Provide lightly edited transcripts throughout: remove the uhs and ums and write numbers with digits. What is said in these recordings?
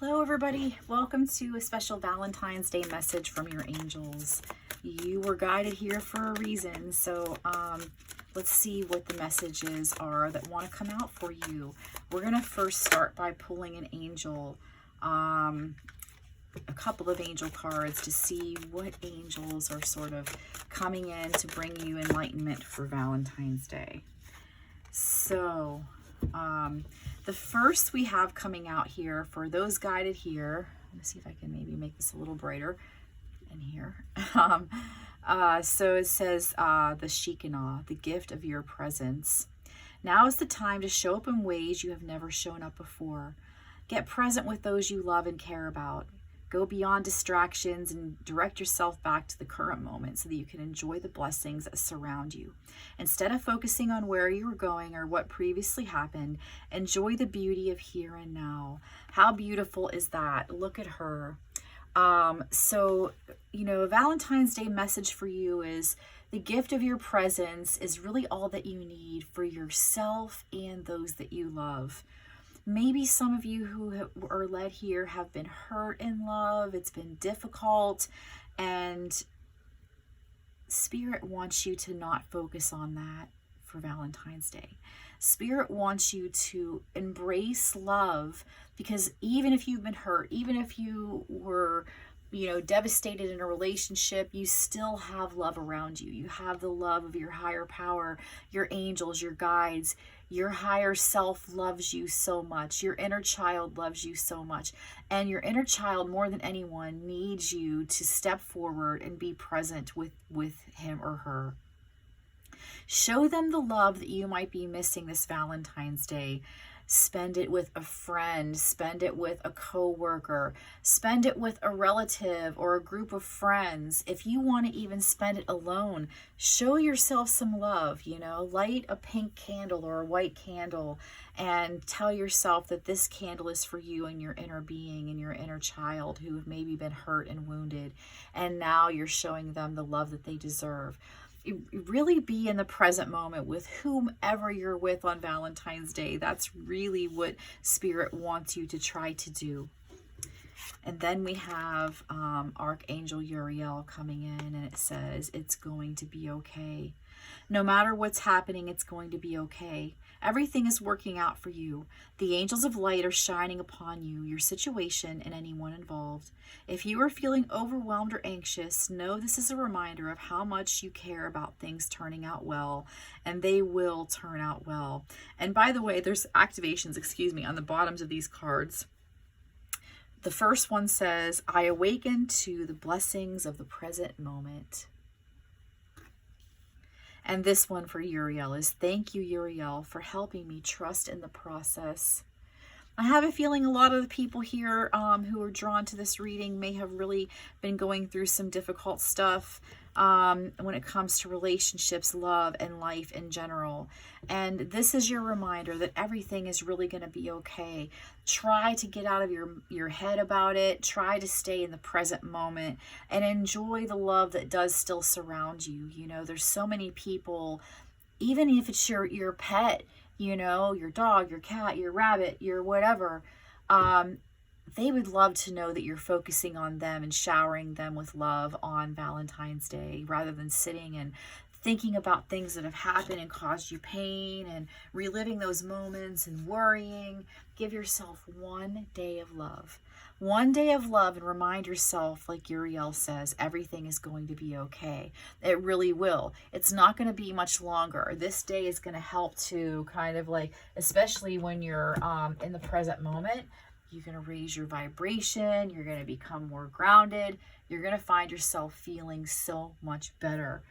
Hello everybody, welcome to a special Valentine's Day message from your angels. You were guided here for a reason, so let's see what the messages are that want to come out for you. We're going to first start by pulling an angel, a couple of angel cards to see what angels are sort of coming in to bring you enlightenment for Valentine's Day. So, the first we have coming out here for those guided here, let me see if I can maybe make this a little brighter in here. So it says, the Shekinah, the gift of your presence. Now is the time to show up in ways you have never shown up before. Get present with those you love and care about. Go beyond distractions and direct yourself back to the current moment so that you can enjoy the blessings that surround you. Instead of focusing on where you were going or what previously happened, enjoy the beauty of here and now. How beautiful is that? Look at her. So, you know, a Valentine's Day message for you is the gift of your presence is really all that you need for yourself and those that you love. Maybe some of you who are led here have been hurt in love. It's been difficult, and Spirit wants you to not focus on that for Valentine's Day. Spirit wants you to embrace love, because even if you've been hurt, even if you were, you know, devastated in a relationship, you still have love around you. You have the love of your higher power, your angels, your guides. Your higher self loves you so much. Your inner child loves you so much. And your inner child, more than anyone, needs you to step forward and be present with him or her. Show them the love that you might be missing this Valentine's Day. Spend it with a friend, spend it with a coworker, spend it with a relative or a group of friends. If you want to even spend it alone, show yourself some love, you know, light a pink candle or a white candle and tell yourself that this candle is for you and your inner being and your inner child who have maybe been hurt and wounded. And now you're showing them the love that they deserve. Really be in the present moment with whomever you're with on Valentine's Day. That's really what Spirit wants you to try to do. And then we have Archangel Uriel coming in, and it says, it's going to be okay. No matter what's happening, it's going to be okay. Everything is working out for you. The angels of light are shining upon you, your situation, and anyone involved. If you are feeling overwhelmed or anxious, know this is a reminder of how much you care about things turning out well, and they will turn out well. And by the way, there's activations, on the bottoms of these cards. The first one says, I awaken to the blessings of the present moment. And this one for Uriel is, thank you, Uriel, for helping me trust in the process. I have a feeling a lot of the people here who are drawn to this reading may have really been going through some difficult stuff when it comes to relationships, love, and life in general. And this is your reminder that everything is really going to be okay. Try to get out of your head about it. Try to stay in the present moment and enjoy the love that does still surround you. You know, there's so many people, even if it's your pet, you know, your dog, your cat, your rabbit, your whatever, they would love to know that you're focusing on them and showering them with love on Valentine's Day, rather than sitting and thinking about things that have happened and caused you pain and reliving those moments and worrying. Give yourself one day of love. One day of love, and remind yourself, like Uriel says, everything is going to be okay. It really will. It's not going to be much longer. This day is going to help to kind of like, especially when you're in the present moment, you're going to raise your vibration. You're going to become more grounded. You're going to find yourself feeling so much better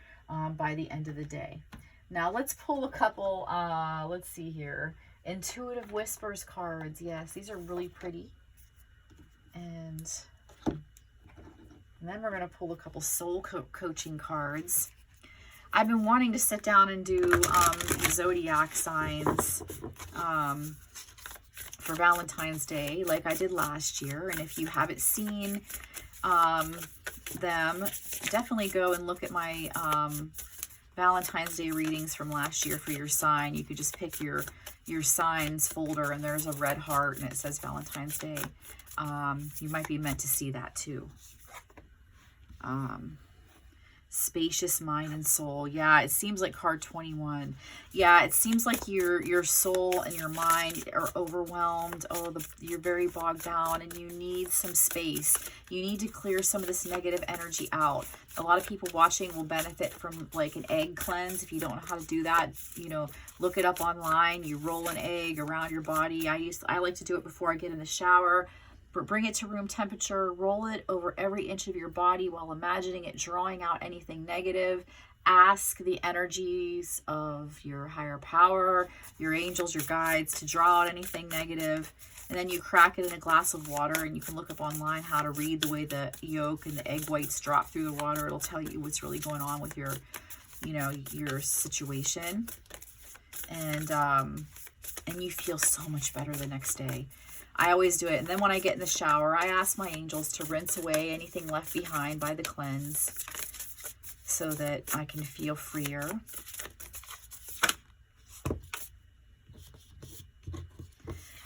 by the end of the day. Now let's pull a couple, let's see here. Intuitive Whispers cards. Yes, these are really pretty. And then we're going to pull a couple soul coaching cards. I've been wanting to sit down and do zodiac signs for Valentine's Day like I did last year. And if you haven't seen them, definitely go and look at my Valentine's Day readings from last year for your sign. You could just pick your your signs folder, and there's a red heart and it says Valentine's Day. You might be meant to see that too. Spacious mind and soul. Yeah, it seems like card 21. Yeah, it seems like your soul and your mind are overwhelmed. Oh, you're very bogged down and you need some space. You need to clear some of this negative energy out. A lot of people watching will benefit from like an egg cleanse. If you don't know how to do that, you know, look it up online. You roll an egg around your body. I like to do it before I get in the shower. Bring it to room temperature, roll it over every inch of your body while imagining it drawing out anything negative. Ask the energies of your higher power, your angels, your guides to draw out anything negative. And then you crack it in a glass of water, and you can look up online how to read the way the yolk and the egg whites drop through the water. It'll tell you what's really going on with your, you know, your situation. And you feel so much better the next day. I always do it. And then when I get in the shower, I ask my angels to rinse away anything left behind by the cleanse so that I can feel freer.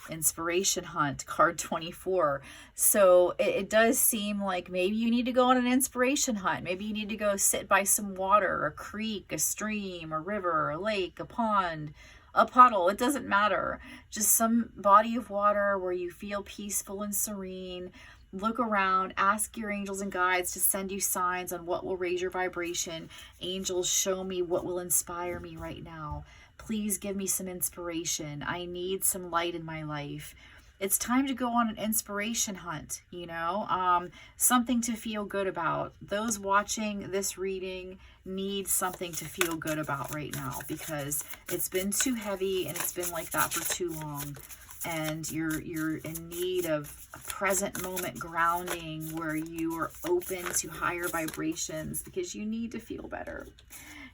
Inspiration hunt, card 24. So it does seem like maybe you need to go on an inspiration hunt. Maybe you need to go sit by some water, a creek, a stream, a river, a lake, a pond, a puddle. It doesn't matter. Just some body of water where you feel peaceful and serene. Look around, ask your angels and guides to send you signs on what will raise your vibration. Angels, show me what will inspire me right now. Please give me some inspiration. I need some light in my life. It's time to go on an inspiration hunt, you know, something to feel good about. Those watching this reading need something to feel good about right now, because it's been too heavy and it's been like that for too long. And you're in need of a present moment grounding where you are open to higher vibrations because you need to feel better.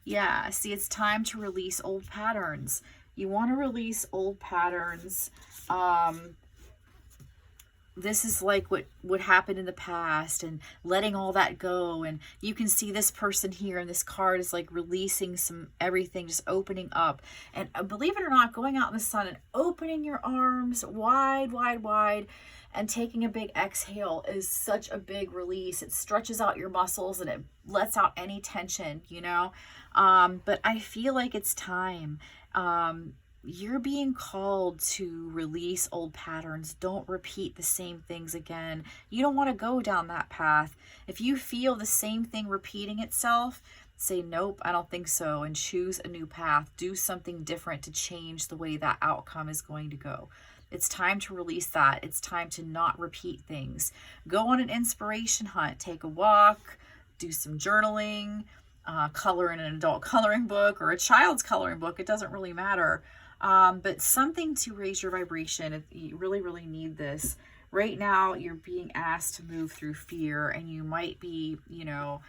Yeah, see, it's time to release old patterns. You want to release old patterns. This is like what happened in the past, and letting all that go. And you can see this person here, and this card is like releasing everything, just opening up. And believe it or not, going out in the sun and opening your arms wide, wide, wide, and taking a big exhale is such a big release. It stretches out your muscles and it lets out any tension, you know. But I feel like it's time. You're being called to release old patterns. Don't repeat the same things again. You don't want to go down that path. If you feel the same thing repeating itself, say, nope, I don't think so, and choose a new path. Do something different to change the way that outcome is going to go. It's time to release that. It's time to not repeat things. Go on an inspiration hunt. Take a walk, do some journaling, color in an adult coloring book or a child's coloring book. It doesn't really matter. But something to raise your vibration. If you really, really need this. Right now, you're being asked to move through fear, and you might be, you know,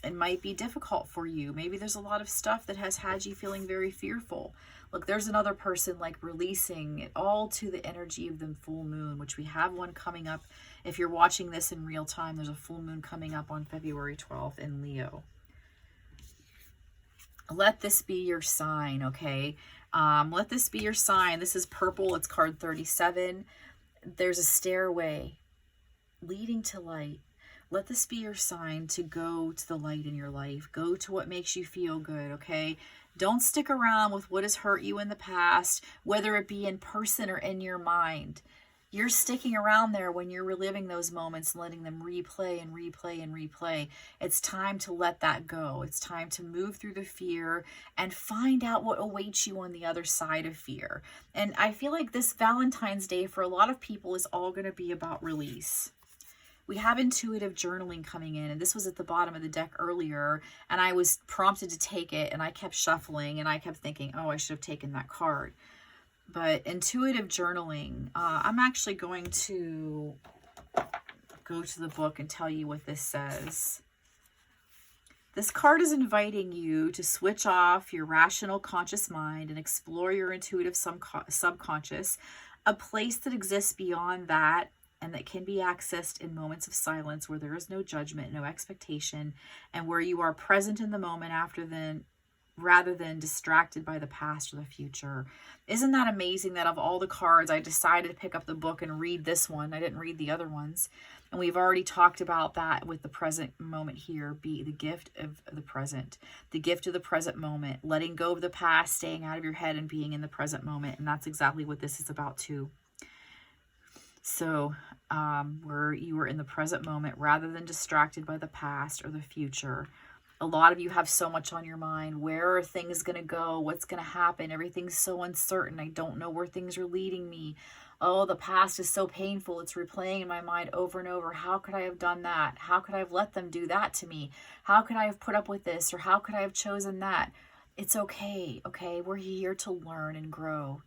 it might be difficult for you. Maybe there's a lot of stuff that has had you feeling very fearful. Look, there's another person like releasing it all to the energy of the full moon, which we have one coming up. If you're watching this in real time, there's a full moon coming up on February 12th in Leo. Let this be your sign, okay? Let this be your sign. This is purple. It's card 37. There's a stairway leading to light. Let this be your sign to go to the light in your life. Go to what makes you feel good, okay? Don't stick around with what has hurt you in the past, whether it be in person or in your mind. You're sticking around there when you're reliving those moments, letting them replay and replay and replay. It's time to let that go. It's time to move through the fear and find out what awaits you on the other side of fear. And I feel like this Valentine's Day for a lot of people is all going to be about release. We have intuitive journaling coming in, and this was at the bottom of the deck earlier, and I was prompted to take it, and I kept shuffling, and I kept thinking, oh, I should have taken that card. But intuitive journaling, I'm actually going to go to the book and tell you what this says. This card is inviting you to switch off your rational conscious mind and explore your intuitive subconscious, a place that exists beyond that and that can be accessed in moments of silence where there is no judgment, no expectation, and where you are present in the moment rather than distracted by the past or the future. Isn't that amazing that of all the cards, I decided to pick up the book and read this one? I didn't read the other ones. And we've already talked about that with the present moment here. Be the gift of the present. The gift of the present moment. Letting go of the past, staying out of your head, and being in the present moment. And that's exactly what this is about too. So where you are in the present moment rather than distracted by the past or the future. A lot of you have so much on your mind. Where are things going to go? What's going to happen? Everything's so uncertain. I don't know where things are leading me. Oh, the past is so painful. It's replaying in my mind over and over. How could I have done that? How could I have let them do that to me? How could I have put up with this? Or how could I have chosen that? It's okay, okay? We're here to learn and grow.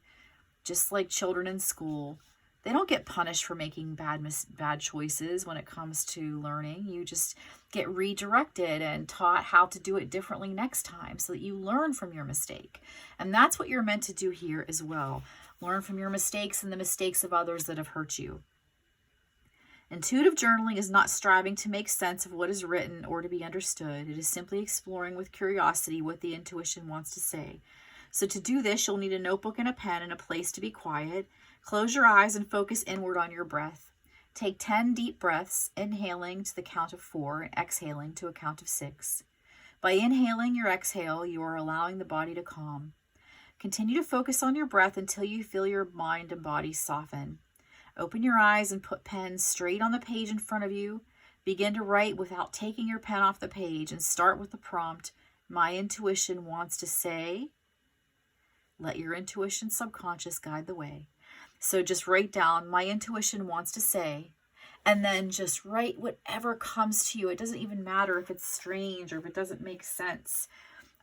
Just like children in school. They don't get punished for making bad choices when it comes to learning. You just get redirected and taught how to do it differently next time so that you learn from your mistake. And that's what you're meant to do here as well. Learn from your mistakes and the mistakes of others that have hurt you. Intuitive journaling is not striving to make sense of what is written or to be understood. It is simply exploring with curiosity what the intuition wants to say. So to do this, you'll need a notebook and a pen and a place to be quiet. Close your eyes and focus inward on your breath. Take 10 deep breaths, inhaling to the count of 4 and exhaling to a count of 6. By inhaling your exhale, you are allowing the body to calm. Continue to focus on your breath until you feel your mind and body soften. Open your eyes and put pen straight on the page in front of you. Begin to write without taking your pen off the page and start with the prompt, "My intuition wants to say." Let your intuition subconscious guide the way. So just write down, "My intuition wants to say," and then just write whatever comes to you. It doesn't even matter if it's strange or if it doesn't make sense.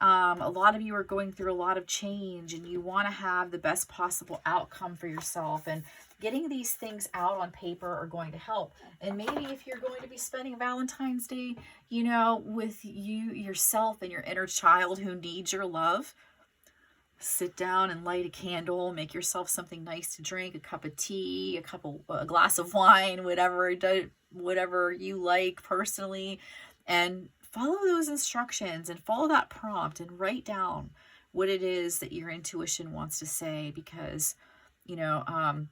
A lot of you are going through a lot of change and you want to have the best possible outcome for yourself, and getting these things out on paper are going to help. And maybe if you're going to be spending Valentine's Day, you know, with yourself and your inner child who needs your love, sit down and light a candle, make yourself something nice to drink, a cup of tea, a glass of wine, whatever you like personally, and follow those instructions and follow that prompt and write down what it is that your intuition wants to say, because, you know,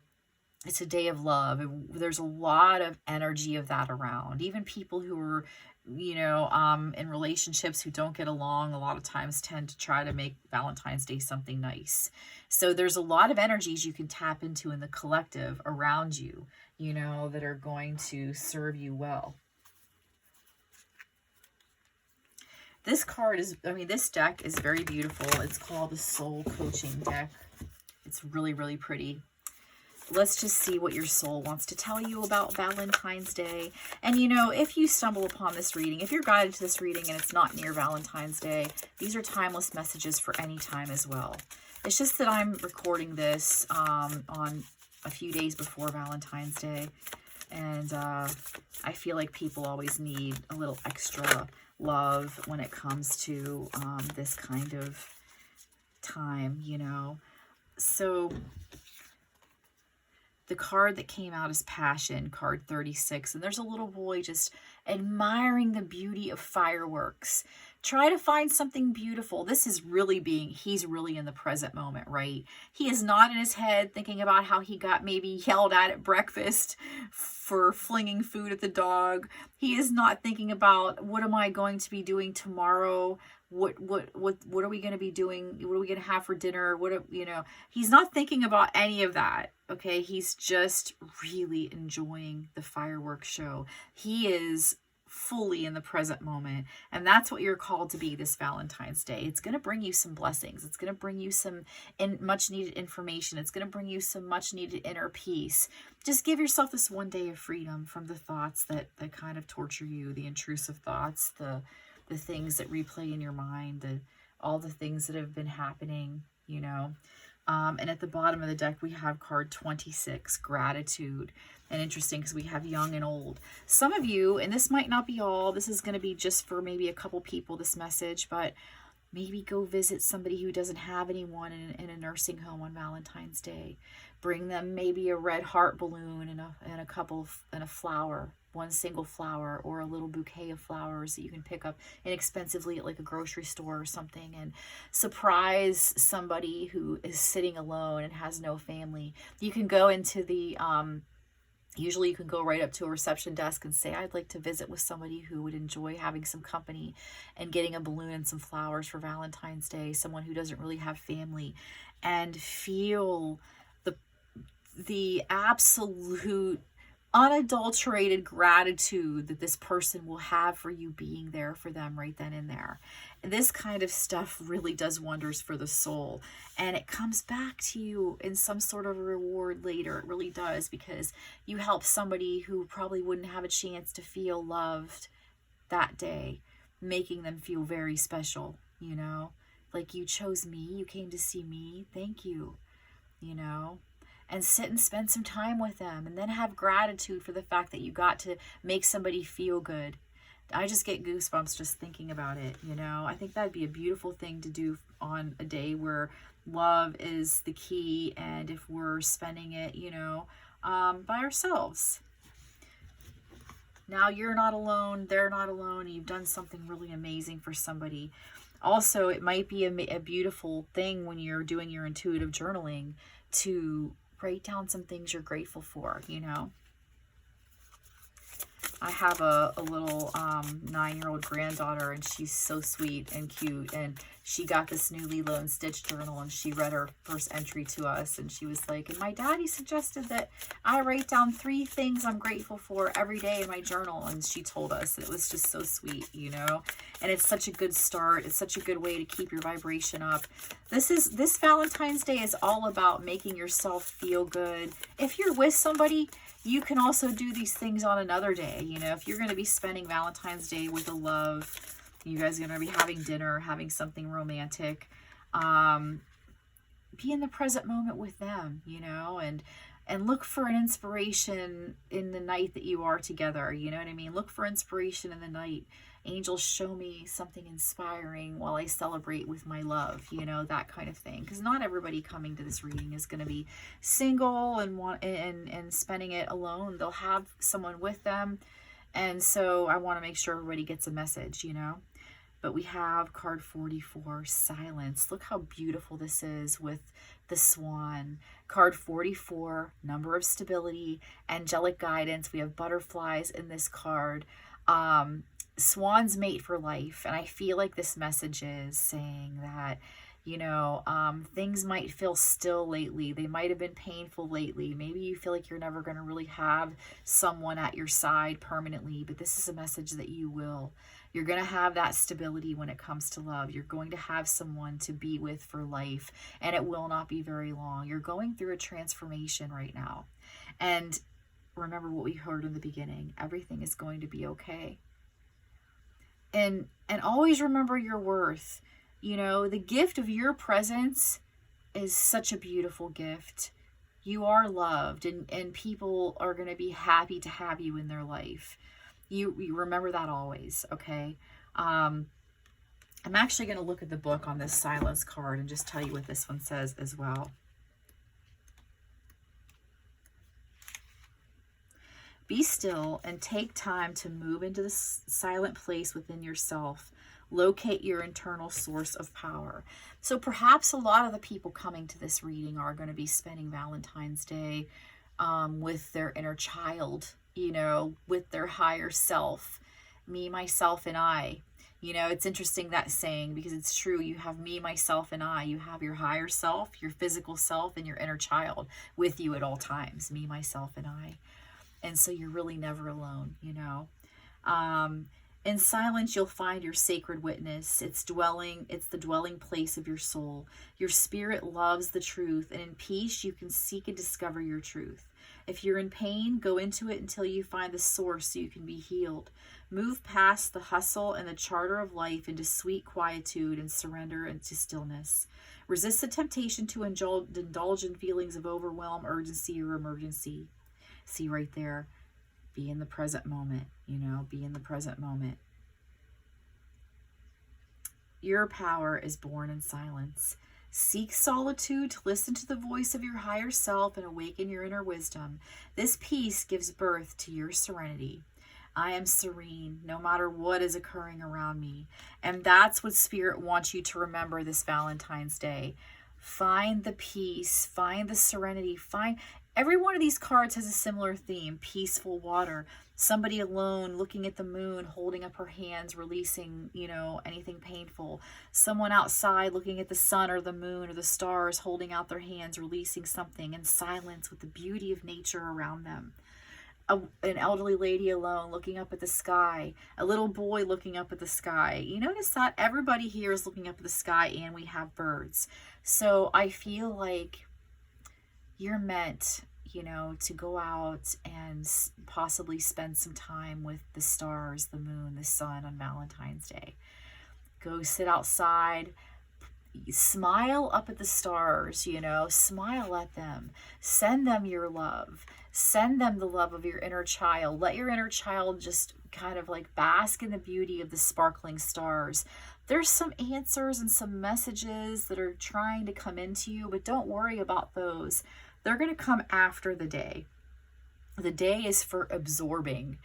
it's a day of love. There's a lot of energy of that around. Even people who are, you know, in relationships who don't get along a lot of times tend to try to make Valentine's Day something nice. So there's a lot of energies you can tap into in the collective around you, you know, that are going to serve you well. This card is, this deck is very beautiful. It's called the Soul Coaching deck. It's really, really pretty. Let's just see what your soul wants to tell you about Valentine's Day. And, you know, if you stumble upon this reading, if you're guided to this reading and it's not near Valentine's Day, these are timeless messages for any time as well. It's just that I'm recording this on a few days before Valentine's Day. And I feel like people always need a little extra love when it comes to this kind of time, you know. So the card that came out is Passion, card 36. And there's a little boy just admiring the beauty of fireworks. Try to find something beautiful. This is really he's really in the present moment, right? He is not in his head thinking about how he got maybe yelled at breakfast for flinging food at the dog. He is not thinking about, what am I going to be doing tomorrow? What are we going to be doing? What are we going to have for dinner? He's not thinking about any of that. Okay. He's just really enjoying the fireworks show. He is fully in the present moment. And that's what you're called to be this Valentine's Day. It's going to bring you some blessings. It's going to bring you some much needed information. It's going to bring you some much needed inner peace. Just give yourself this one day of freedom from the thoughts that kind of torture you, the intrusive thoughts, the things that replay in your mind, all the things that have been happening, you know. And at the bottom of the deck, we have card 26, Gratitude. And interesting because we have young and old. Some of you, and this might not be all, this is going to be just for maybe a couple people, this message, but Maybe go visit somebody who doesn't have anyone in a nursing home on Valentine's Day. Bring them maybe a red heart balloon and a couple and a flower, one single flower, or a little bouquet of flowers that you can pick up inexpensively at like a grocery store or something, and surprise somebody who is sitting alone and has no family. You can go into the usually you can go right up to a reception desk and say, I'd like to visit with somebody who would enjoy having some company and getting a balloon and some flowers for Valentine's Day, someone who doesn't really have family, and feel the absolute unadulterated gratitude that this person will have for you being there for them right then and there. This kind of stuff really does wonders for the soul, and it comes back to you in some sort of reward later. It really does, because you help somebody who probably wouldn't have a chance to feel loved that day, making them feel very special, you know, like you chose me, you came to see me, thank you, you know. And sit and spend some time with them, and then have gratitude for the fact that you got to make somebody feel good. I just get goosebumps just thinking about it, you know. I think that'd be a beautiful thing to do on a day where love is the key, and if we're spending it, you know, by ourselves. Now you're not alone, they're not alone, you've done something really amazing for somebody. Also, it might be a beautiful thing when you're doing your intuitive journaling to write down some things you're grateful for, you know. I have a little 9-year-old granddaughter, and she's so sweet and cute, and she got this new Lilo and Stitch journal, and she read her first entry to us, and she was like, and my daddy suggested that I write down 3 things I'm grateful for every day in my journal, and she told us. It was just so sweet, you know, and it's such a good start. It's such a good way to keep your vibration up. This Valentine's Day is all about making yourself feel good. If you're with somebody, you can also do these things on another day. You know, if you're going to be spending Valentine's Day with a love, you guys are going to be having dinner, having something romantic, be in the present moment with them, you know, and look for an inspiration in the night that you are together. You know what I mean? Look for inspiration in the night. Angels, show me something inspiring while I celebrate with my love, you know, that kind of thing. Because not everybody coming to this reading is going to be single and spending it alone. They'll have someone with them. And so I want to make sure everybody gets a message, you know. But we have card 44, silence. Look how beautiful this is with the swan. Card 44, number of stability, angelic guidance. We have butterflies in this card. Swans mate for life. And I feel like this message is saying that, you know, things might feel still lately. They might have been painful lately. Maybe you feel like you're never going to really have someone at your side permanently, but this is a message that you will. You're going to have that stability when it comes to love. You're going to have someone to be with for life, and it will not be very long. You're going through a transformation right now. And remember what we heard in the beginning. Everything is going to be okay. And always remember your worth. You know, the gift of your presence is such a beautiful gift. You are loved, and people are going to be happy to have you in their life. You remember that always, okay? I'm actually going to look at the book on this silence card and just tell you what this one says as well. Be still and take time to move into the silent place within yourself. Locate your internal source of power. So perhaps a lot of the people coming to this reading are going to be spending Valentine's Day with their inner child, you know, with their higher self, me, myself, and I. You know, it's interesting that saying, because it's true. You have me, myself, and I. You have your higher self, your physical self, and your inner child with you at all times. Me, myself, and I. And so you're really never alone, you know. In silence, you'll find your sacred witness. It's the dwelling place of your soul. Your spirit loves the truth, and in peace, you can seek and discover your truth. If you're in pain, go into it until you find the source so you can be healed. Move past the hustle and the charter of life into sweet quietude and surrender into stillness. Resist the temptation to indulge in feelings of overwhelm, urgency, or emergency. See right there, be in the present moment, you know, be in the present moment. Your power is born in silence. Seek solitude to listen to the voice of your higher self and awaken your inner wisdom. This peace gives birth to your serenity. I am serene no matter what is occurring around me. And that's what Spirit wants you to remember this Valentine's Day. Find the peace, find the serenity, find... Every one of these cards has a similar theme: peaceful water, somebody alone looking at the moon, holding up her hands, releasing, anything painful. Someone outside looking at the sun or the moon or the stars, holding out their hands, releasing something in silence with the beauty of nature around them. An elderly lady alone looking up at the sky, a little boy looking up at the sky. You notice that everybody here is looking up at the sky, and we have birds. So I feel like you're meant, to go out and possibly spend some time with the stars, the moon, the sun on Valentine's Day. Go sit outside, smile up at the stars, smile at them, send them your love, send them the love of your inner child. Let your inner child just kind of like bask in the beauty of the sparkling stars. There's some answers and some messages that are trying to come into you, but don't worry about those. They're going to come after the day. The day is for absorbing,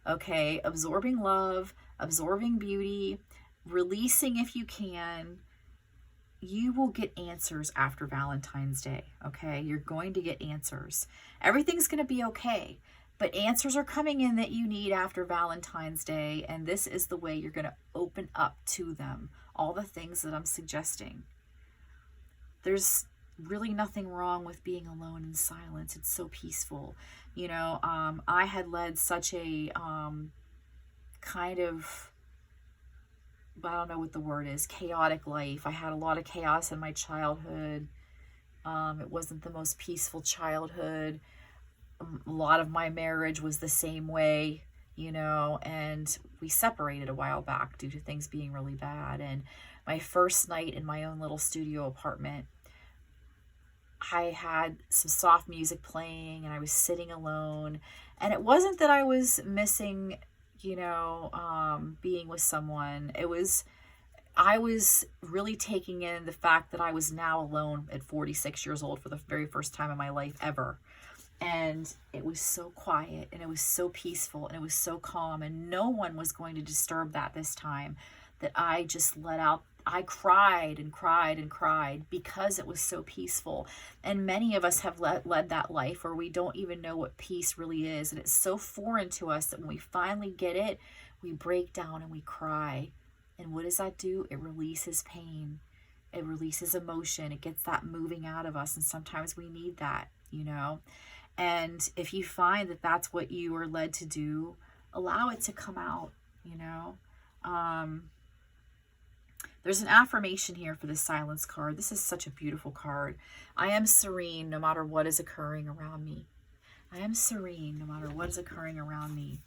okay? Absorbing love, absorbing beauty, releasing if you can. You will get answers after Valentine's Day, okay? You're going to get answers. Everything's going to be okay, but answers are coming in that you need after Valentine's Day, and this is the way you're going to open up to them, all the things that I'm suggesting. There's really nothing wrong with being alone in silence. It's so peaceful. I had led such a kind of, I don't know what the word is, chaotic life. I had a lot of chaos in my childhood. It wasn't the most peaceful childhood. A lot of my marriage was the same way, and we separated a while back due to things being really bad. And my first night in my own little studio apartment, I had some soft music playing and I was sitting alone. And it wasn't that I was missing, being with someone. I was really taking in the fact that I was now alone at 46 years old for the very first time in my life ever. And it was so quiet and it was so peaceful and it was so calm, and no one was going to disturb that this time, that I just let out. I cried and cried and cried because it was so peaceful. And many of us have led that life where we don't even know what peace really is. And it's so foreign to us that when we finally get it, we break down and we cry. And what does that do? It releases pain. It releases emotion. It gets that moving out of us. And sometimes we need that, And if you find that that's what you are led to do, allow it to come out, There's an affirmation here for the silence card. This is such a beautiful card. I am serene no matter what is occurring around me. I am serene no matter what is occurring around me.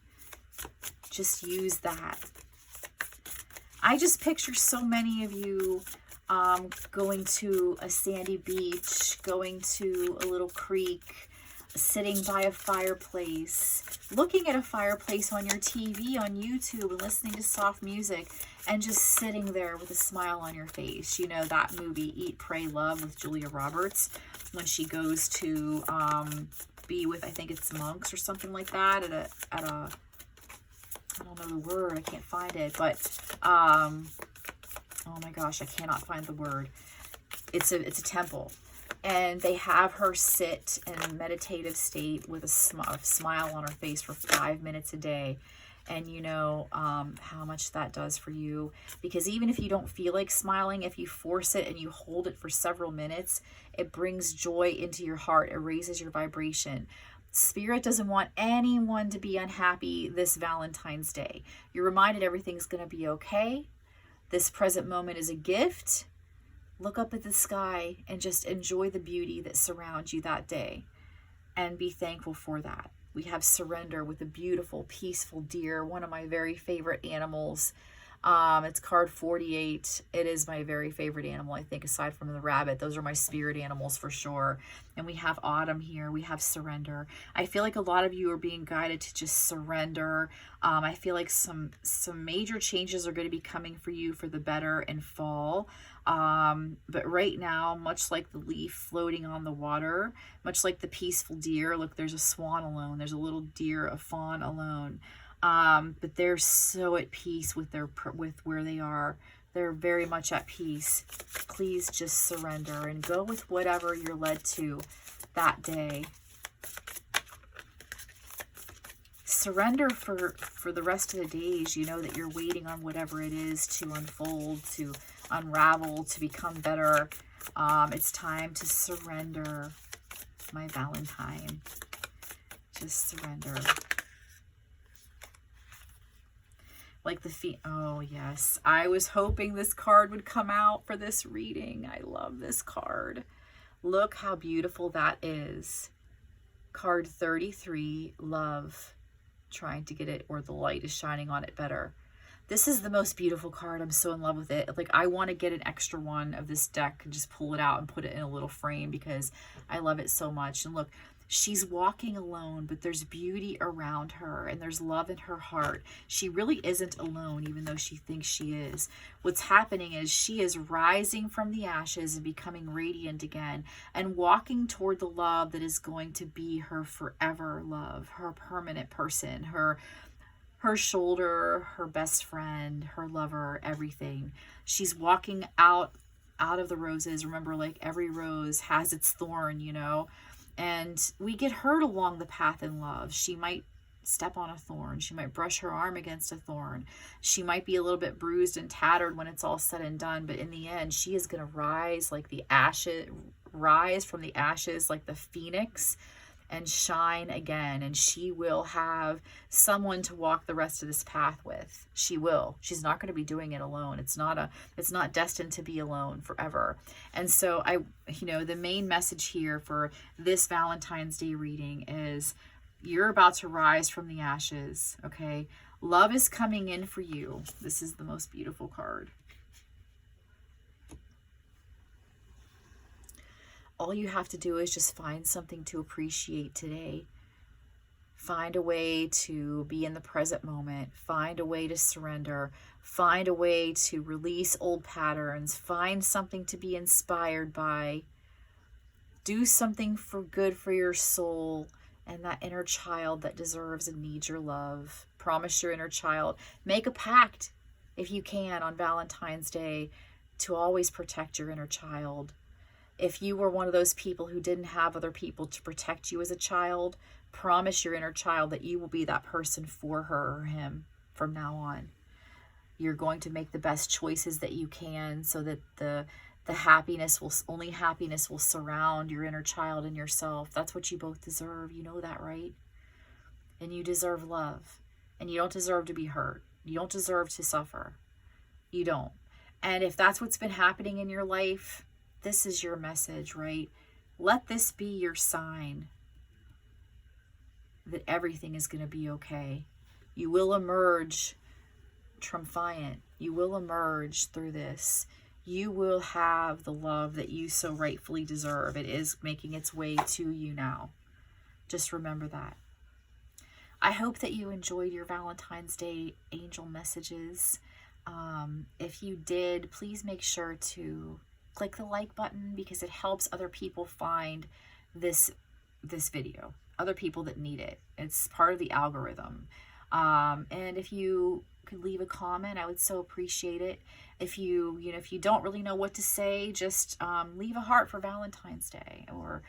Just use that. I just picture so many of you going to a sandy beach, going to a little creek, sitting by a fireplace, looking at a fireplace on your TV, on YouTube, and listening to soft music, and just sitting there with a smile on your face. That movie, Eat, Pray, Love, with Julia Roberts, when she goes to be with, I think it's monks or something like that, at a I don't know the word, I can't find it, but, oh my gosh, I cannot find the word. It's a temple. And they have her sit in a meditative state with a smile on her face for 5 minutes a day. And you know how much that does for you. Because even if you don't feel like smiling, if you force it and you hold it for several minutes, it brings joy into your heart. It raises your vibration. Spirit doesn't want anyone to be unhappy this Valentine's Day. You're reminded everything's going to be okay. This present moment is a gift. Look up at the sky and just enjoy the beauty that surrounds you that day, and be thankful for that. We have surrender with a beautiful, peaceful deer, one of my very favorite animals. It's card 48. It is my very favorite animal, I think, aside from the rabbit. Those are my spirit animals for sure. And we have autumn here. We have surrender. I feel like a lot of you are being guided to just surrender. I feel like some major changes are going to be coming for you for the better in fall. But right now, much like the leaf floating on the water, much like the peaceful deer, look, there's a swan alone. There's a little deer, a fawn alone. But they're so at peace with where they are. They're very much at peace. Please just surrender and go with whatever you're led to that day. Surrender for the rest of the days. You know that you're waiting on whatever it is to unfold, to unravel, to become better. It's time to surrender, my Valentine. Just surrender. Like the feet. Oh, yes. I was hoping this card would come out for this reading. I love this card. Look how beautiful that is. Card 33, love. Trying to get it, or the light is shining on it better. This is the most beautiful card. I'm so in love with it. Like, I want to get an extra one of this deck and just pull it out and put it in a little frame because I love it so much. And look, she's walking alone, but there's beauty around her and there's love in her heart. She really isn't alone, even though she thinks she is. What's happening is she is rising from the ashes and becoming radiant again and walking toward the love that is going to be her forever love, her permanent person, her shoulder, her best friend, her lover, everything. She's walking out of the roses. Remember, like, every rose has its thorn, you know, and we get hurt along the path in love. She might step on a thorn. She might brush her arm against a thorn. She might be a little bit bruised and tattered when it's all said and done, but in the end, she is going to rise like the ashes, rise from the ashes like the phoenix, and shine again, and she will have someone to walk the rest of this path with. She will. She's not going to be doing it alone. It's not destined to be alone forever. And so the main message here for this Valentine's Day reading is you're about to rise from the ashes, okay? Love is coming in for you. This is the most beautiful card. All you have to do is just find something to appreciate today. Find a way to be in the present moment. Find a way to surrender. Find a way to release old patterns. Find something to be inspired by. Do something for good for your soul and that inner child that deserves and needs your love. Promise your inner child. Make a pact, if you can, on Valentine's Day to always protect your inner child. If you were one of those people who didn't have other people to protect you as a child, promise your inner child that you will be that person for her or him from now on. You're going to make the best choices that you can so that the happiness will surround your inner child and yourself. That's what you both deserve. You know that, right? And you deserve love. And you don't deserve to be hurt. You don't deserve to suffer. You don't. And if that's what's been happening in your life, this is your message, right? Let this be your sign that everything is going to be okay. You will emerge triumphant. You will emerge through this. You will have the love that you so rightfully deserve. It is making its way to you now. Just remember that. I hope that you enjoyed your Valentine's Day angel messages. If you did, please make sure to click the like button because it helps other people find this video, other people that need it. It's part of the algorithm. And if you could leave a comment, I would so appreciate it. If you don't really know what to say, just leave a heart for Valentine's Day, or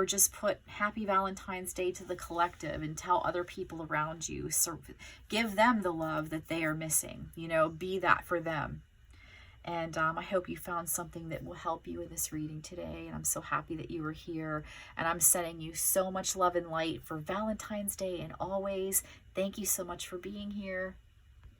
just put Happy Valentine's Day to the collective and tell other people around you. So give them the love that they are missing. Be that for them. And I hope you found something that will help you in this reading today. And I'm so happy that you were here. And I'm sending you so much love and light for Valentine's Day and always. Thank you so much for being here.